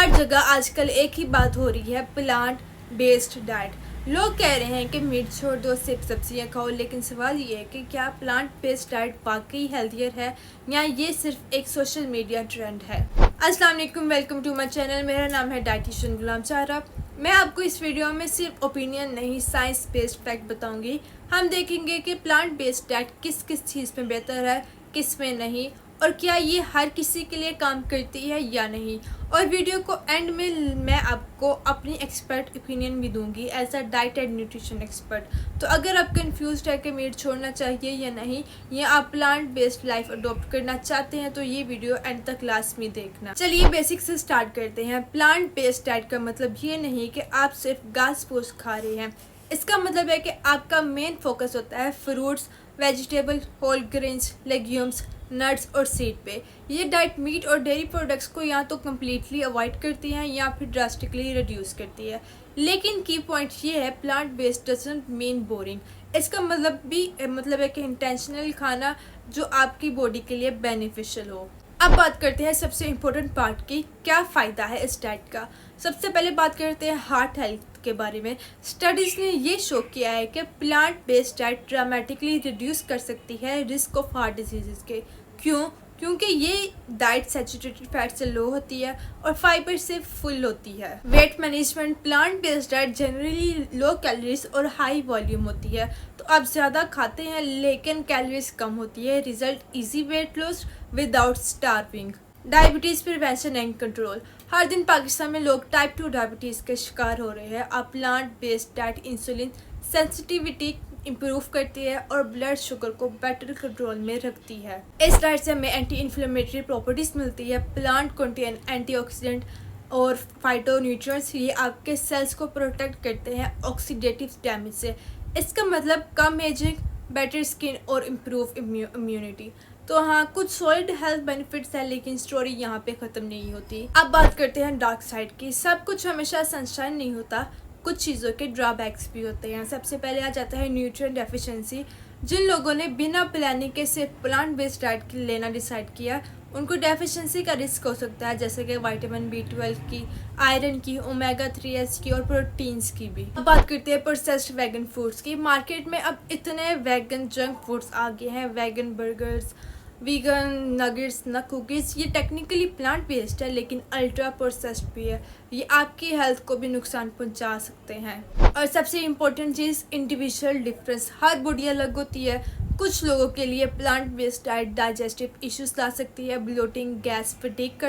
हर जगह आजकल एक ही बात हो रही है, प्लांट बेस्ड डाइट। लोग कह रहे हैं कि मीट छोड़ दो, सिर्फ सब्जियां खाओ, लेकिन सवाल ये है कि क्या प्लांट बेस्ड डाइट वाकई हेल्थियर है या ये सिर्फ एक सोशल मीडिया ट्रेंड है। अस्सलाम वालेकुम, वेलकम टू माय चैनल। मेरा नाम है डाइटिशियन गुलाम चाहरा। मैं आपको इस वीडियो में सिर्फ ओपिनियन नहीं, साइंस बेस्ड फैक्ट बताऊंगी। हम देखेंगे कि प्लांट बेस्ड डाइट किस किस चीज़ में बेहतर है, किस में नहीं, और क्या ये हर किसी के लिए काम करती है या नहीं। और वीडियो को एंड में मैं आपको अपनी एक्सपर्ट ओपिनियन भी दूंगी as a diet and nutrition expert. तो अगर आप कंफ्यूज्ड है कि मीट छोड़ना चाहिए या नहीं, या आप प्लांट बेस्ड लाइफ अडॉप्ट करना चाहते हैं, तो ये वीडियो एंड तक लाजमी देखना। चलिए बेसिक से स्टार्ट करते हैं। प्लांट बेस्ड डाइट का मतलब ये नहीं कि आप सिर्फ घास फूस खा रहे हैं। इसका मतलब है कि आपका मेन फोकस होता है fruits, vegetable, whole grains, legumes, nuts और सीड पे। ये डाइट मीट और डेयरी प्रोडक्ट्स को या तो कम्प्लीटली अवॉइड करती हैं या फिर ड्रास्टिकली रिड्यूस करती है। लेकिन की पॉइंट ये है, plant based doesn't mean boring. इसका मतलब है कि इंटेंशनल खाना जो आपकी बॉडी के लिए बेनिफिशियल हो। अब बात करते हैं सबसे इम्पोर्टेंट पार्ट की, क्या फ़ायदा है इस डाइट का। सबसे पहले बात करते हैं हार्ट हेल्थ के बारे में। स्टडीज़ ने ये शो किया है कि plant based diet dramatically reduce कर सकती है रिस्क ऑफ हार्ट डिजीज़ के। क्यों? क्योंकि ये डाइट सैचुरेटेड फैट से लो होती है और फाइबर से फुल होती है। Weight management, plant based diet generally low calories और हाई वॉल्यूम होती है, तो आप ज़्यादा खाते हैं लेकिन कैलोरीज कम होती है। Result easy weight loss without starving. Diabetes prevention and control. हर दिन पाकिस्तान में लोग टाइप 2 डायबिटीज़ के शिकार हो रहे हैं। अब plant based diet insulin sensitivity improve करती है और ब्लड शुगर को बेटर कंट्रोल में रखती है। इस डाइट से हमें एंटी इन्फ्लेमेटरी प्रॉपर्टीज मिलती है। प्लांट कंटेन एंटीऑक्सीडेंट और फाइटोन्यूट्रिएंट्स, ये आपके सेल्स को प्रोटेक्ट करते हैं ऑक्सीडेटिव डैमेज से। इसका मतलब कम एजिंग, बेटर स्किन और इम्प्रूव इम्यूनिटी। तो हाँ, कुछ सॉलिड हेल्थ बेनिफिट्स है, लेकिन स्टोरी यहाँ पे ख़त्म नहीं होती। अब बात करते हैं डार्क साइड की। सब कुछ हमेशा सनशाइन नहीं होता, कुछ चीज़ों के ड्रॉबैक्स भी होते हैं। सबसे पहले आ जाता है न्यूट्रिएंट डेफिशिएंसी। जिन लोगों ने बिना प्लानिंग के सिर्फ प्लांट बेस्ड डाइट लेना डिसाइड किया, उनको डेफिशिएंसी का रिस्क हो सकता है, जैसे कि विटामिन B12 की, आयरन की, ओमेगा 3 की और प्रोटीन्स की भी। अब बात करते हैं प्रोसेस्ड वेगन फूड्स की। मार्केट में अब इतने वेगन जंक फूड्स आ गए हैं, vegan burgers, vegan nuggets, cookies. ये टेक्निकली प्लांट बेस्ड है लेकिन अल्ट्रा प्रोसेस्ड भी है। ये आपकी हेल्थ को भी नुकसान पहुंचा सकते हैं। और सबसे इम्पोर्टेंट चीज़, इंडिविजुअल डिफरेंस। हर बॉडी अलग होती है। कुछ लोगों के लिए plant based diet digestive issues ला सकती है, ब्लोटिंग, गैस, फटीग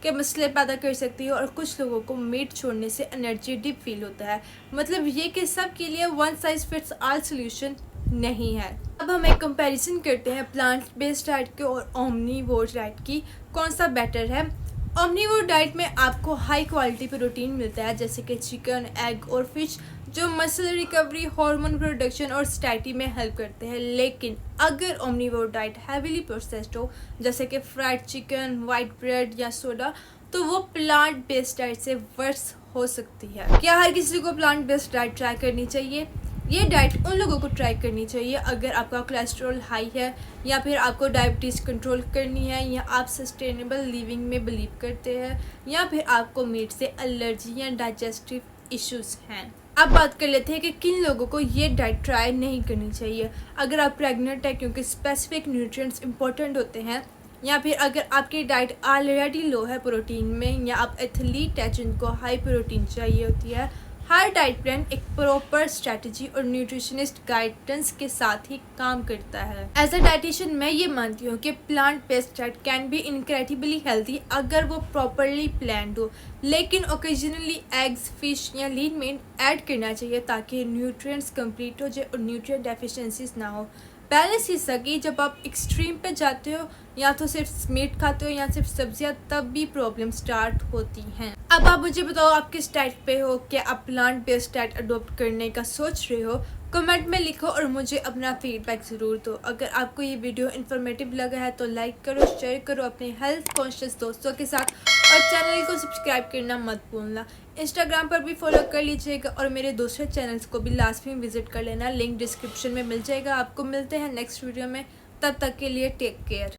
के मसले पैदा कर सकती है, और कुछ लोगों को मीट छोड़ने से एनर्जी डिप फील होता है। मतलब ये कि सब के लिए one size fits all solution नहीं है। अब हम एक कंपैरिजन करते हैं प्लांट बेस्ड डाइट के और ओमनीवोर डाइट की, कौन सा बेटर है। ओमनीवोर डाइट में आपको हाई क्वालिटी प्रोटीन मिलता है, जैसे कि चिकन, एग और फिश, जो मसल रिकवरी, हार्मोन प्रोडक्शन और स्टैटी में हेल्प करते हैं। लेकिन अगर ओमनीवोर डाइट हैवीली प्रोसेस्ड हो, जैसे कि फ्राइड चिकन, वाइट ब्रेड या सोडा, तो वो प्लांट बेस्ड डाइट से वर्स हो सकती है। क्या हर किसी को प्लांट बेस्ड डाइट ट्राई करनी चाहिए? ये डाइट उन लोगों को ट्राई करनी चाहिए अगर आपका कोलेस्ट्रॉल हाई है, या फिर आपको डायबिटीज़ कंट्रोल करनी है, या आप सस्टेनेबल लिविंग में बिलीव करते हैं, या फिर आपको मीट से एलर्जी या डाइजेस्टिव इश्यूज हैं। अब बात कर लेते हैं कि किन लोगों को ये डाइट ट्राई नहीं करनी चाहिए। अगर आप प्रेग्नेंट है, क्योंकि स्पेसिफिक न्यूट्रिएंट्स इंपॉर्टेंट होते हैं, या फिर अगर आपकी डाइट ऑलरेडी लो है प्रोटीन में, या आप एथलीट है जिनको हाई प्रोटीन चाहिए होती है। हर डाइट प्लान एक प्रॉपर स्ट्रैटेजी और न्यूट्रिशनिस्ट गाइडेंस के साथ ही काम करता है। एज अ डाइटिशियन मैं ये मानती हूँ कि plant based diet can be incredibly healthy अगर वो प्रॉपरली प्लान्ड हो, लेकिन ओकेजनली एग्स, फिश या लीन मीट ऐड करना चाहिए ताकि न्यूट्रिएंट्स कंप्लीट हो जाए और न्यूट्रिएंट डेफिशिएंसीज ना हो। बैलेंस हिस्सा की जब आप एक्सट्रीम पे जाते हो, या तो सिर्फ मीट खाते हो या सिर्फ सब्जियां, तब भी प्रॉब्लम स्टार्ट होती हैं। अब आप मुझे बताओ, आप किस डाइट पे हो? क्या आप प्लांट बेस्ड डाइट अडॉप्ट करने का सोच रहे हो? कमेंट में लिखो और मुझे अपना फीडबैक ज़रूर दो। अगर आपको ये वीडियो इन्फॉर्मेटिव लगा है तो लाइक करो, शेयर करो अपने हेल्थ कॉन्शियस दोस्तों के साथ, और चैनल को सब्सक्राइब करना मत भूलना। इंस्टाग्राम पर भी फॉलो कर लीजिएगा और मेरे दूसरे चैनल्स को भी लाजमी विजिट कर लेना, लिंक डिस्क्रिप्शन में मिल जाएगा। आपको मिलते हैं नेक्स्ट वीडियो में, तब तक के लिए टेक केयर।